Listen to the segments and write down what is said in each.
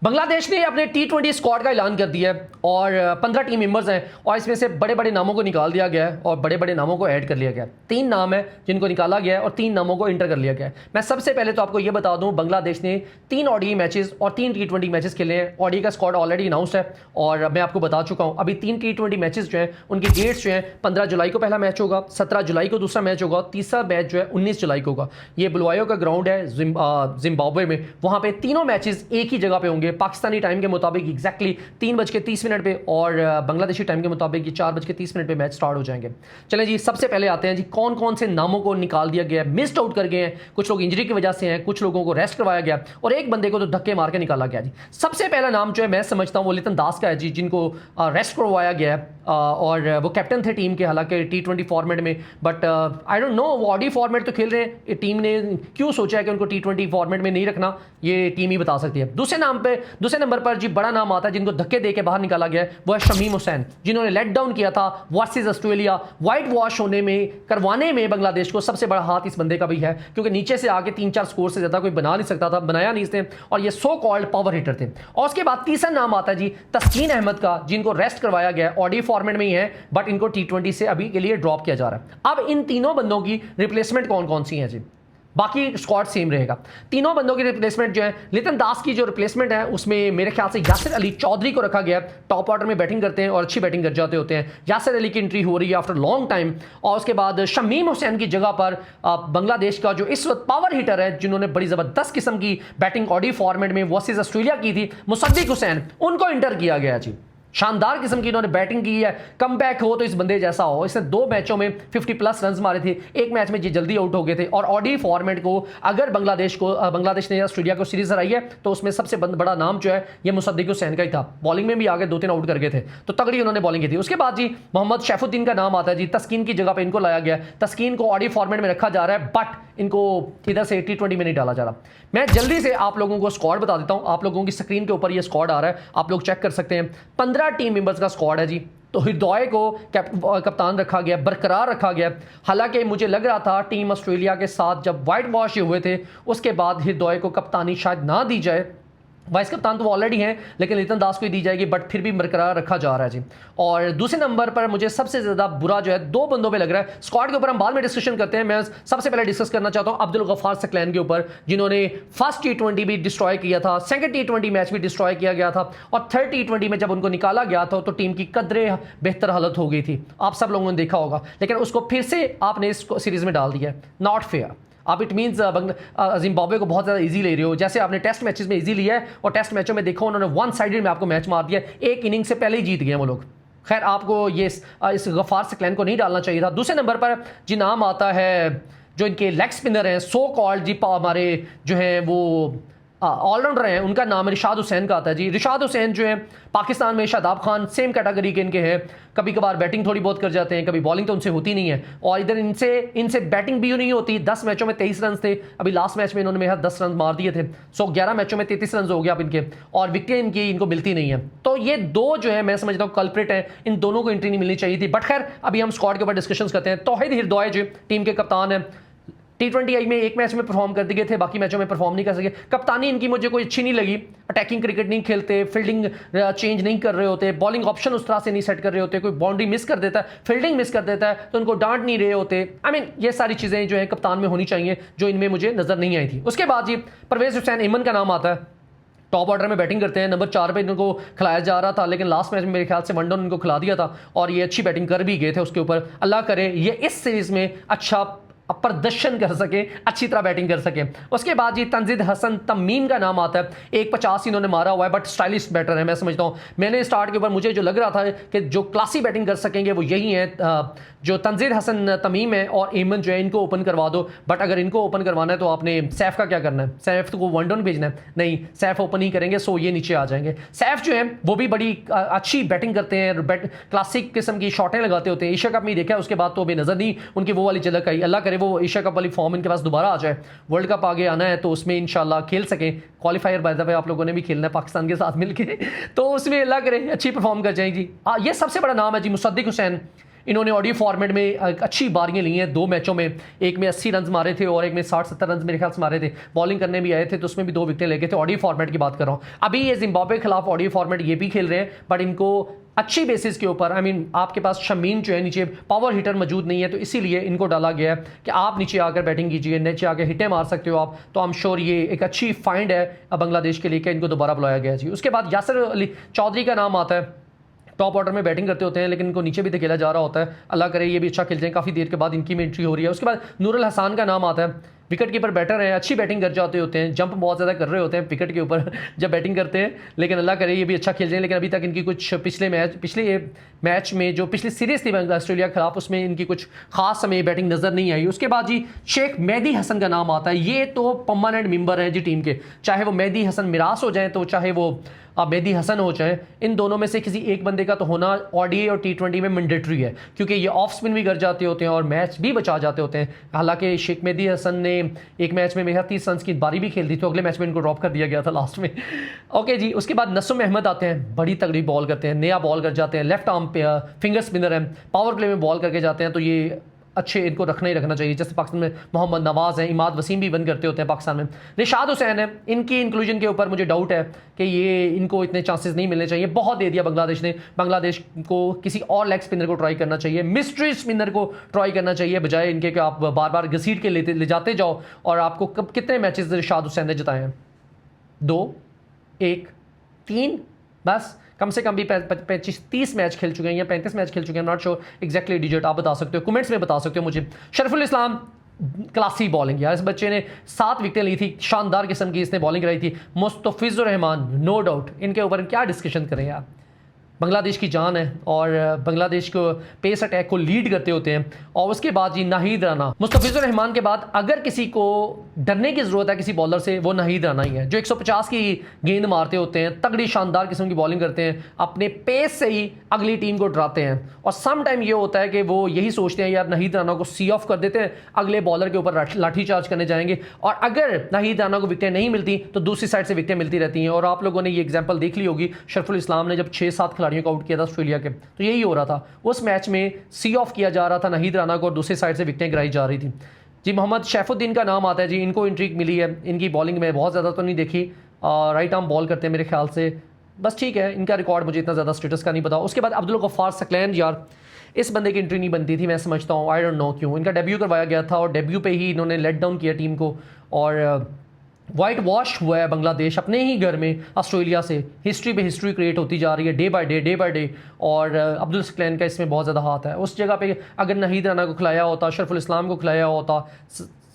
बांग्लादेश ने अपने T20 squad का ऐलान कर दिया है और 15 टीम मेंबर्स हैं और इसमें से बड़े बड़े नामों को निकाल दिया गया है और बड़े बड़े नामों को ऐड कर लिया गया है। 3 नाम है जिनको निकाला गया है और 3 नामों को इंटर कर लिया गया है। मैं सबसे पहले तो आपको यह बता दूं, बांग्लादेश ने 3 ODI मैचेस और 3 T20 मैचेस खेले हैं। ODI का स्क्वाड ऑलरेडी अनाउंस्ड है और मैं आपको बता चुका हूं। अभी 3 T20 मैचेस जो हैं उनकी डेट्स जो हैं 15 जुलाई को पहला मैच होगा, 17 जुलाई को दूसरा मैच होगा, तीसरा मैच जो है 19 जुलाई को होगा। ये बुलवायो का ग्राउंड है जिम्बाब्वे में, वहां पे तीनों मैचेस एक ही जगह पे होंगे। पाकिस्तानी टाइम के मुताबिक एग्जैक्टली 3:30 पे और बांग्लादेशी टाइम के मुताबिक 4:30 पे मैच स्टार्ट हो जाएंगे। चलें जी, सबसे पहले आते हैं जी कौन कौन से नामों को निकाल दिया गया है, मिस्ड आउट कर गए हैं। कुछ लोग इंजरी की वजह से हैं, कुछ लोगों को रेस्ट करवाया गया और एक बंदे को तो धक्के मार के निकाला गया जी। सबसे पहला नाम जो है मैं समझता हूं वो लितन दास का है जी, जिनको रेस्ट करवाया गया है और वो कैप्टन थे टीम के, हालांकि T20 फॉर्मेट में, बट आई डोंट नो वो ODI फॉर्मेट तो खेल रहे हैं। टीम ने क्यों सोचा है कि उनको T20 फॉर्मेट में नहीं रखना, ये टीम ही बता सकती है। दूसरे नंबर पर जी बड़ा नाम आता है जिनको धक्के देके बाहर निकाला गया, वो है शमीम हुसैन, जिन्होंने लेट डाउन किया था वर्सेस ऑस्ट्रेलिया। व्हाइट वॉश करवाने में बांग्लादेश को सबसे बड़ा हाथ इस बंदे का भी है, क्योंकि नीचे से आके 3-4 स्कोर से ज्यादा कोई बना नहीं सकता था, बनाया नहीं इसने, और ये सो कॉल्ड पावर हिटर थे। और उसके बाद तीसरा नाम आता है जी तस्कीन अहमद का, जिनको रेस्ट करवाया गया, ODI फॉर्मेट में ही है बट इनको T20 से अभी के लिए ड्रॉप किया जा रहा है। अब इन तीनों बंदों की रिप्लेसमेंट कौन कौन सी है जी, बाकी स्क्वाड सेम रहेगा। तीनों बंदों की रिप्लेसमेंट जो है, लितन दास की जो रिप्लेसमेंट है उसमें मेरे ख्याल से यासिर अली चौधरी को रखा गया है। टॉप ऑर्डर में बैटिंग करते हैं और अच्छी बैटिंग कर जाते होते हैं। यासिर अली की एंट्री हो रही है आफ्टर लॉन्ग टाइम। और उसके बाद शमीम हुसैन की जगह पर बांग्लादेश का जो इस वक्त पावर हिटर है, जिन्होंने बड़ी जबरदस्त किस्म की बैटिंग ODI फॉर्मेट में वर्सेस ऑस्ट्रेलिया की थी, मुसद्दिक हुसैन, उनको इंटर किया गया जी। शानदार किस्म की इन्होंने बैटिंग की है। कम बैक हो तो इस बंदे जैसा हो। इसने 2 मैचों में 50+ रन मारे थे, एक मैच में ये जल्दी आउट हो गए थे। और ODI फॉर्मेट को अगर बांग्लादेश ने ऑस्ट्रेलिया को सीरीज हराई है तो उसमें सबसे बड़ा नाम जो है ये मुसद्दिक हुसैन का ही था। बॉलिंग में भी आगे 2-3 आउट कर गए थे, तो तगड़ी उन्होंने बॉलिंग की थी। उसके बाद जी मोहम्मद शैफुद्दीन का नाम आता है जी, तस्कीन की जगह पर इनको लाया गया। तस्कीन को ODI फॉर्मेट में रखा जा रहा है बट इनको इधर से T20 में नहीं डाला जा रहा। मैं जल्दी से आप लोगों को स्क्वाड बता देता हूं। आप लोगों की स्क्रीन के ऊपर ये स्क्वाड आ रहा है, आप लोग चेक कर सकते हैं। 15 टीम मेंबर्स का स्क्वाड है जी। तो हृदय को कप्तान रखा गया, बरकरार रखा गया। हालांकि मुझे लग रहा था टीम ऑस्ट्रेलिया के साथ जब वाइट वॉश हुए थे उसके बाद हृदय को कप्तानी शायद ना दी जाए। वाइस कप्तान तो वो ऑलरेडी हैं, लेकिन लितन दास को ही दी जाएगी, बट फिर भी बरकरार रखा जा रहा है जी। और दूसरे नंबर पर मुझे सबसे ज्यादा बुरा जो है 2 बंदों पे लग रहा है। स्क्वाड के ऊपर हम बाद में डिस्कशन करते हैं। मैं सबसे पहले डिस्कस करना चाहता हूं अब्दुल गफ्फार सकलैन के ऊपर, जिन्होंने फर्स्ट T20 भी डिस्ट्रॉय किया था, सेकंड T20 मैच भी डिस्ट्रॉय किया गया था और थर्ड T20 में जब उनको निकाला गया था तो टीम की कदरे बेहतर हालत हो गई थी। आप सब लोगों ने देखा होगा, लेकिन उसको फिर से आपने इस सीरीज में डाल दिया है। Not fair. आप इट मीन्स जिम्बाब्वे को बहुत ज़्यादा इजी ले रहे हो, जैसे आपने टेस्ट मैचेस में इजी लिया है और टेस्ट मैचों में देखो उन्होंने 1 साइडेड में आपको मैच मार दिया। एक इनिंग से पहले ही जीत गए वो लोग। खैर आपको ये इस गफ्फार सकलैन को नहीं डालना चाहिए था। दूसरे नंबर पर जी नाम आता है जो इनके लेग स्पिनर हैं, सो कॉल्ड जी हमारे जो हैं वो ऑलराउंडर हैं, उनका नाम रिशाद हुसैन का आता है जी। रिशाद हुसैन जो है पाकिस्तान में शादाब खान सेम कैटेगरी के इनके हैं। कभी कभार बैटिंग थोड़ी बहुत कर जाते हैं, कभी बॉलिंग तो उनसे होती नहीं है। और इधर इनसे बैटिंग भी नहीं होती। 10 मैचों में 23 रन थे, अभी लास्ट मैच में इन्होंने मेरा 10 रन मार दिए थे। सो 11 मैचों में 33 रन हो गया अब इनके, और विकेट इनको मिलती नहीं है। तो ये 2 जो है मैं समझता हूँ कल्प्रिट है, इन दोनों को एंट्री नहीं मिलनी चाहिए थी। बट खैर अभी हम स्क्वाड के ऊपर डिस्कशन करते हैं। तौहीद हृदय जो टीम के कप्तान है, T20 में एक मैच में परफॉर्म कर दिए थे, बाकी मैचों में परफॉर्म नहीं कर सके। कप्तानी इनकी मुझे कोई अच्छी नहीं लगी। अटैकिंग क्रिकेट नहीं खेलते, फील्डिंग चेंज नहीं कर रहे होते, बॉलिंग ऑप्शन उस तरह से नहीं सेट कर रहे होते, कोई बाउंड्री मिस कर देता है, फील्डिंग मिस कर देता है तो उनको डांट नहीं रहे होते। ये सारी चीज़ें जो है कप्तान में होनी चाहिए, जो इनमें मुझे नजर नहीं आई थी। उसके बाद जी परवेज हुसैन एमन का नाम आता है। टॉप ऑर्डर में बैटिंग करते हैं, नंबर 4 पे इनको खिलाया जा रहा था, लेकिन लास्ट मैच में मेरे ख्याल से 1 डाउन इनको खिला दिया था और ये अच्छी बैटिंग कर भी गए थे उसके ऊपर। अल्लाह करे ये इस सीरीज में अच्छा प्रदर्शन कर सके, अच्छी तरह बैटिंग कर सके। उसके बाद जी तंजीद हसन तमीम का नाम आता है। 150 इन्होंने मारा हुआ है बट स्टाइलिश बैटर है मैं समझता हूँ। मैंने स्टार्ट के ऊपर मुझे जो लग रहा था कि जो क्लासी बैटिंग कर सकेंगे वो यही है, जो तंजीद हसन तमीम है और एमन जो है इनको ओपन करवा दो। बट अगर इनको ओपन करवाना है तो आपने सैफ का क्या करना है? सैफ को 1 डाउन भेजना है? नहीं, सैफ ओपन ही करेंगे, सो ये नीचे आ जाएंगे। सैफ जो है वो भी बड़ी अच्छी बैटिंग करते हैं, क्लासिक किस्म की शॉटें लगाते होते हैं। एशिया कप में देखा उसके बाद तो अभी नजर नहीं उनकी वो वाली झलक आई। अल्लाह करे वो एशिया कप वाली फॉर्म इनके पास दोबारा आ जाए। वर्ल्ड कप आगे आना है तो उसमें इंशाल्लाह खेल सकें। क्वालिफायर बाय द वे आप लोगों ने भी खेलना है पाकिस्तान के साथ मिलके, तो उसमें अल्लाह करे अच्छी परफॉर्म कर जाएंगी। ये सबसे बड़ा नाम है जी मुसद्दिक हुसैन। इन्होंने ऑडियो फॉर्मेट में अच्छी बारियां ली हैं 2 मैचों में, एक में 80 रन मारे थे और एक में 60-70 रन मेरे ख्याल से मारे थे। बॉलिंग करने भी आए थे तो उसमें भी 2 विकेटें लेके थे। ऑडियो फॉर्मेट की बात कर रहा हूँ। अभी ये जिम्बाब्वे के खिलाफ ऑडियो फॉर्मेट ये भी खेल रहे हैं, बट इनको अच्छी बेसिस के ऊपर आपके पास शमीम जो है नीचे पावर हिटर मौजूद नहीं है, तो इसीलिए इनको डाला गया है कि आप नीचे आकर बैटिंग कीजिए, नीचे आकर हिटें मार सकते हो आप। तो आई एम श्योर ये एक अच्छी फाइंड है बांग्लादेश के लिए कि इनको दोबारा बुलाया गया जी। उसके बाद यासिर अली चौधरी का नाम आता है, टॉप ऑर्डर में बैटिंग करते होते हैं लेकिन इनको नीचे भी धकेला जा रहा होता है। अल्लाह करे ये भी अच्छा खेलते हैं, काफ़ी देर के बाद इनकी भी एंट्री हो रही है। उसके बाद नूरुल हसन का नाम आता है, विकेट कीपर बैटर हैं, अच्छी बैटिंग कर जाते होते हैं, जंप बहुत ज़्यादा कर रहे होते हैं विकेट के ऊपर जब बैटिंग करते हैं, लेकिन अल्लाह करे ये भी अच्छा खेल रहे हैं। लेकिन अभी तक इनकी कुछ पिछले मैच में जो पिछली सीरीज थी ऑस्ट्रेलिया के खिलाफ उसमें इनकी कुछ खास समय बैटिंग नज़र नहीं आई। उसके बाद जी शेख मेहदी हसन का नाम आता है, ये तो परमानेंट मेंबर हैं जी टीम के, चाहे वो मेहदी हसन मिरास हो जाए तो चाहे वो मेहदी हसन हो जाए, इन दोनों में से किसी एक बंदे का तो होना ओडीआई और टी20 में मैंडेटरी है, क्योंकि ये ऑफ स्पिन भी कर जाते होते हैं और मैच भी बचा जाते होते हैं। हालांकि शेख मेहदी हसन ने एक मैच में मेरा 30 रन की बारी भी खेल दी, तो अगले मैच में इनको ड्रॉप कर दिया गया था लास्ट में। ओके जी, उसके बाद नसुम अहमद आते हैं, बड़ी तगड़ी बॉल करते हैं, नया बॉल कर जाते हैं, लेफ्ट आर्म पे फिंगर स्पिनर है, पावर प्ले में बॉल करके जाते हैं, तो ये अच्छे इनको रखना ही रखना चाहिए। जैसे पाकिस्तान में मोहम्मद नवाज़ हैं, इमाद वसीम भी वन करते होते हैं पाकिस्तान में, रिशाद हुसैन है, इनकी इंक्लूजन के ऊपर मुझे डाउट है कि ये इनको इतने चांसेस नहीं मिलने चाहिए। बहुत दे दिया बांग्लादेश ने, बांग्लादेश को किसी और लेग स्पिनर को ट्राई करना चाहिए, मिस्ट्री स्पिनर को ट्राई करना चाहिए, बजाय इनके कि आप बार बार घसीट के ले जाते जाओ। और आपको कितने मैचेस रिशाद हुसैन ने जिताए हैं? 2, 1, 3 बस। कम से कम भी 25-30 मैच खेल चुके हैं या 35 मैच खेल चुके हैं, नॉट श्योर एग्जैक्टली डिजिट, आप बता सकते हो, कमेंट्स में बता सकते हो मुझे। शरफुल इस्लाम क्लासी बॉलिंग यार, इस बच्चे ने 7 विकेटें ली थी, शानदार किस्म की इसने बॉलिंग कराई थी। मुस्तफिजुर रहमान नो डाउट, इनके ऊपर क्या डिस्कशन करें यार, बांग्लादेश की जान है और बांग्लादेश को पेस अटैक को लीड करते होते हैं। और उसके बाद जी नाहिद राना, मुस्तफिजुर रहमान के बाद अगर किसी को डरने की ज़रूरत है किसी बॉलर से, वो नाहिद राना ही है, जो 150 की गेंद मारते होते हैं, तगड़ी शानदार किस्म की बॉलिंग करते हैं, अपने पेस से ही अगली टीम को डराते हैं। और सम टाइम ये होता है कि वो यही सोचते हैं यार नाहिद राना को सी ऑफ कर देते हैं, अगले बॉलर के ऊपर लाठी चार्ज करने जाएंगे, और अगर नाहिद राना को विकेटें नहीं मिलती तो दूसरी साइड से विकेटें मिलती रहती हैं। और आप लोगों ने ये एग्जाम्पल देख ली होगी, शरफुल इस्लाम ने जब 6-7 खिलाड़ियों को आउट किया था ऑस्ट्रेलिया के, तो यही हो रहा था, उस मैच में सी ऑफ किया जा रहा था नाहिद राना को और दूसरी साइड से विकेटें गिराई जा रही थी जी। मोहम्मद शैफुद्दीन का नाम आता है जी, इनको इंट्रीक मिली है, इनकी बॉलिंग में बहुत ज़्यादा तो नहीं देखी, राइट आर्म बॉल करते हैं मेरे ख्याल से, बस ठीक है, इनका रिकॉर्ड मुझे इतना ज़्यादा स्टेटस का नहीं पता। उसके बाद अब्दुल गफ्फार सकलैन, यार इस बंदे की एंट्री नहीं बनती थी, मैं समझता हूँ, आई डोंट नो क्यों। इनका डेब्यू करवाया गया था और डेब्यू पे ही इन्होंने लेट डाउन किया टीम को, और वाइट वॉश हुआ है बांग्लादेश अपने ही घर में ऑस्ट्रेलिया से। हिस्ट्री पे हिस्ट्री क्रिएट होती जा रही है डे बाय डे, और अब्दुल सकलैन का इसमें बहुत ज़्यादा हाथ है। उस जगह पे अगर नाहिद राना को खिलाया होता, शरफुल इस्लाम को खिलाया होता,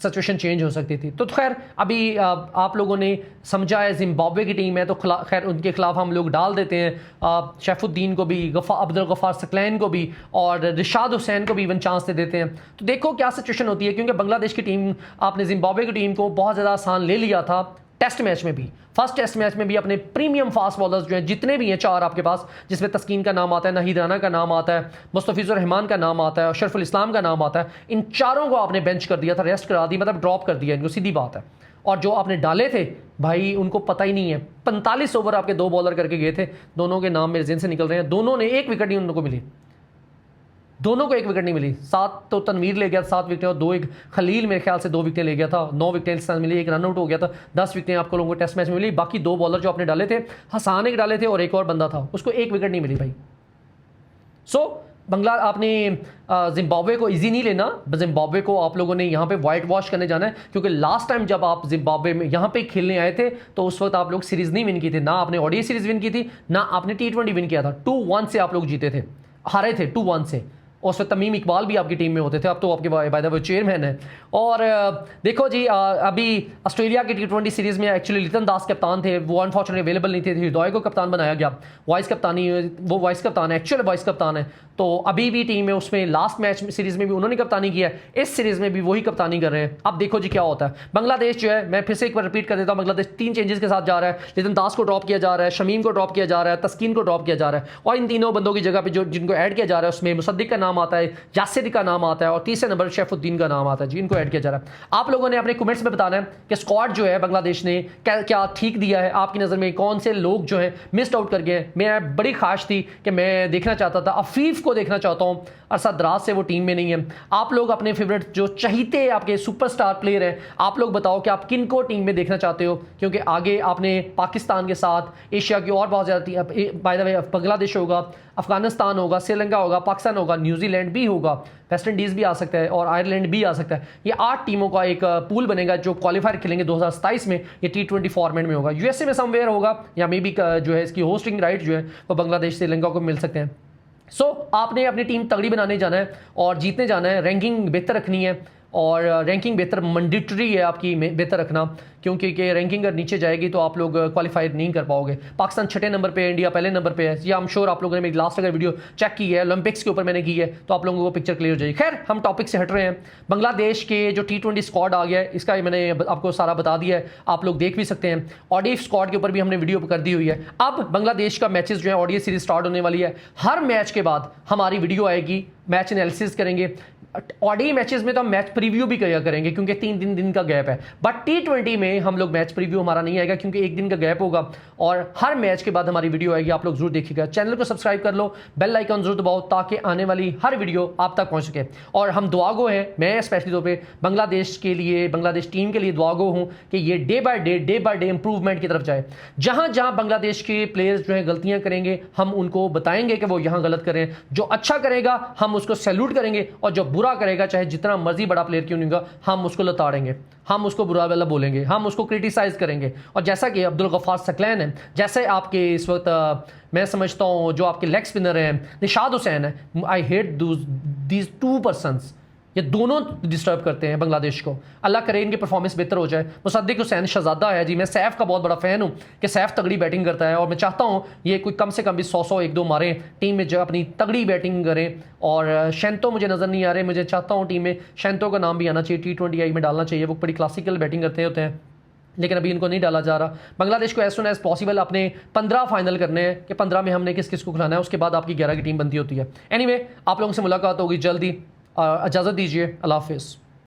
सिचुएशन चेंज हो सकती थी। तो खैर अभी आप लोगों ने समझा है जिम्बाब्वे की टीम है, तो खैर उनके खिलाफ हम लोग डाल देते हैं शैफुद्दीन को भी, अब्दुल गफ्फार सकलैन को भी, और रिशाद हुसैन को भी इवन चांस दे देते हैं। तो देखो क्या सिचुएशन होती है, क्योंकि बांग्लादेश की टीम, आपने जिम्बाब्वे की टीम को बहुत ज़्यादा आसान ले लिया था टेस्ट मैच में भी। फर्स्ट टेस्ट मैच में भी अपने प्रीमियम फास्ट बॉलर्स जो हैं, जितने भी हैं 4 आपके पास, जिसमें तस्कीन का नाम आता है, नाहिद राना का नाम आता है, मुस्तफिजुर रहमान का नाम आता है और शरफुल इस्लाम का नाम आता है, इन चारों को आपने बेंच कर दिया था, रेस्ट करा दी, मतलब ड्रॉप कर दिया इनको, सीधी बात है। और जो आपने डाले थे भाई, उनको पता ही नहीं है, 45 ओवर आपके 2 बॉलर करके गए थे, दोनों के नाम मेरे ज़हन से निकल रहे हैं, दोनों ने 1 विकेट नहीं उनको मिली, दोनों को 1 विकेट नहीं मिली। 7 तो तनवीर ले गया 7 विकेटें, और 2 एक खलील मेरे ख्याल से 2 विकेटें ले गया था, 9 विकेटें इस तरह मिली, 1 रन आउट हो गया था, 10 विकेटें आपको लोगों को टेस्ट मैच में मिली। बाकी 2 बॉलर जो आपने डाले थे, हसान एक डाले थे और एक और बंदा था, उसको 1 विकेट नहीं मिली भाई। सो आपने जिम्बाब्वे को इजी नहीं लेना, जिम्बाब्वे को आप लोगों ने यहाँ पे वाइट वॉश करने जाना है, क्योंकि लास्ट टाइम जब आप जिम्बाब्वे में यहाँ पे खेलने आए थे तो उस वक्त आप लोग सीरीज़ नहीं विन की थी, ना आपने ओडीआई सीरीज़ विन की थी, ना आपने टी20 विन किया था। 2-1 से आप लोग जीते थे, हारे थे 2-1 से, और उस वक्त तमीम इकबाल भी आपकी टीम में होते थे, अब तो आपके बाय द वे चेयरमैन है। और देखो जी अभी ऑस्ट्रेलिया की टी20 सीरीज़ में एक्चुअली लिटन दास कप्तान थे, वो अनफॉर्चुनेटली अवेलेबल नहीं थे, हृदय को कप्तान बनाया गया, वाइस कप्तानी, वो वाइस कप्तान है, एक्चुअल वाइस कप्तान है, तो अभी भी टीम में उसमें लास्ट मैच सीरीज़ में भी उन्होंने कप्तानी किया है, इस सीरीज़ में भी वही कप्तानी कर रहे हैं। अब देखो जी क्या होता है। बांग्लादेश जो है, मैं फिर से एक बार रिपीट कर देता हूँ, बांग्लादेश 3 चेंजेस के साथ जा रहा है, लिटन दास को ड्रॉप किया जा रहा है, शमीम को ड्रॉप किया जा रहा है, तस्कीन को ड्रॉप किया जा रहा है, और इन तीनों बंदों की जगह पे जो जिनको ऐड किया जा रहा है उसमें मुसद्दिक का नाम आता है, यासिर का नाम आता है, और तीसरे नंबर शैफुद्दीन का नाम आता है जी, इनको ऐड किया जा रहा है। आप लोगों ने अपने कमेंट्स में बताना है कि स्क्वाड जो है बांग्लादेश ने क्या ठीक दिया है, आपकी नज़र में कौन से लोग जो हैं मिस्ड आउट कर गए हैं। मैं बड़ी ख्वाहिश थी कि मैं देखना चाहता था, अफीफ को देखना चाहता हूँ, अरसा दराज से वो टीम में नहीं है। आप लोग अपने फेवरेट जो चहीते आपके सुपरस्टार प्लेयर हैं, आप लोग बताओ कि आप किन को टीम में देखना चाहते हो, क्योंकि आगे आपने पाकिस्तान के साथ एशिया की और बहुत ज़्यादा, बाय द वे बांग्लादेश होगा, अफगानिस्तान होगा, श्रीलंका होगा, पाकिस्तान होगा, न्यूजीलैंड भी होगा, वेस्ट इंडीज़ भी आ सकता है और आयरलैंड भी आ सकता है। ये 8 टीमों का एक पूल बनेगा जो क्वालिफायर खेलेंगे 2027 में। ये T20 फॉर्मेट में होगा, यूएसए में समवेयर होगा, या मे बी जो है इसकी होस्टिंग राइट जो है वो बांग्लादेश श्रीलंका को मिल सकते हैं। आपने अपनी टीम तगड़ी बनाने जाना है और जीतने जाना है, रैंकिंग बेहतर रखनी है, और रैंकिंग बेहतर मैंडेटरी है आपकी बेहतर रखना, क्योंकि रैंकिंग अगर नीचे जाएगी तो आप लोग क्वालिफाई नहीं कर पाओगे। पाकिस्तान 6ठे नंबर पे है, इंडिया पहले नंबर पे है। ये आई एम श्योर आप लोगों ने मेरी लास्ट अगर वीडियो चेक की है ओलंपिक्स के ऊपर मैंने की है तो आप लोगों को पिक्चर क्लियर हो जाएगी। खैर हम टॉपिक से हट रहे हैं। बांग्लादेश के जो T20 स्क्वाड आ गया है इसका मैंने आपको सारा बता दिया है, आप लोग देख भी सकते हैं। ODI स्क्वाड के ऊपर भी हमने वीडियो कर दी हुई है। अब बांग्लादेश का मैचेस जो है ODI सीरीज स्टार्ट होने वाली है। हर मैच के बाद हमारी वीडियो आएगी, मैच एनालिसिस करेंगे। ODI मैचेस में तो हम मैच प्रीव्यू भी किया करेंगे क्योंकि 3 दिन का गैप है, बट T20 में हम लोग मैच प्रीव्यू हमारा नहीं आएगा क्योंकि 1 दिन का गैप होगा और हर मैच के बाद हमारी वीडियो आएगी। आप लोग जरूर देखिएगा, चैनल को सब्सक्राइब कर लो, बेल आइकन जरूर दबाओ ताकि आने वाली हर वीडियो आप तक पहुंच सके। और हम दुआगो हैं, मैं स्पेशली तौर पर बांग्लादेश के लिए, बांग्लादेश टीम के लिए दुआगो हूँ कि ये डे बाय डे इंप्रूवमेंट की तरफ जाए। जहाँ जहाँ बांग्लादेश के प्लेयर्स जो है गलतियाँ करेंगे हम उनको बताएंगे कि वो यहाँ गलत करें, जो अच्छा करेगा हम उसको सैल्यूट करेंगे और जो बुरा करेगा चाहे जितना मर्जी बड़ा प्लेयर क्यों नहीं होगा हम उसको लताड़ेंगे, हम उसको बुरा वाला बोलेंगे, हम उसको क्रिटिसाइज करेंगे। और जैसा कि अब्दुल गफ्फार सकलैन है, जैसे आपके इस वक्त मैं समझता हूँ जो आपके लेग स्पिनर हैं निशाद हुसैन है, आई हेट दीज 2 पर्सन्स, ये दोनों डिस्टर्ब करते हैं बांग्लादेश को। अल्लाह करे इनकी परफॉर्मेंस बेहतर हो जाए। मुसद्दिक हुसैन शहजादा है जी, मैं सैफ का बहुत बड़ा फ़ैन हूँ कि सैफ तगड़ी बैटिंग करता है और मैं चाहता हूँ ये कोई कम से कम भी 100 1-2 मारें, टीम में जो अपनी तगड़ी बैटिंग करें। और शैंतो मुझे नज़र नहीं आ रहे, मुझे चाहता हूँ टीम में शैंतो का नाम भी आना चाहिए, T20 में डालना चाहिए। वो बड़ी क्लासिकल बैटिंग करते होते हैं लेकिन अभी इनको नहीं डाला जा रहा। बांग्लादेश को एज सुन एज पॉसिबल अपने 15 फाइनल करने हैं कि 15 में हमने किस किस को खिलाना है, उसके बाद आपकी 11 की टीम बनती होती है। एनीवे आप लोगों से मुलाकात होगी जल्दी, इजाज़त दीजिए, अल्लाह हाफिज़।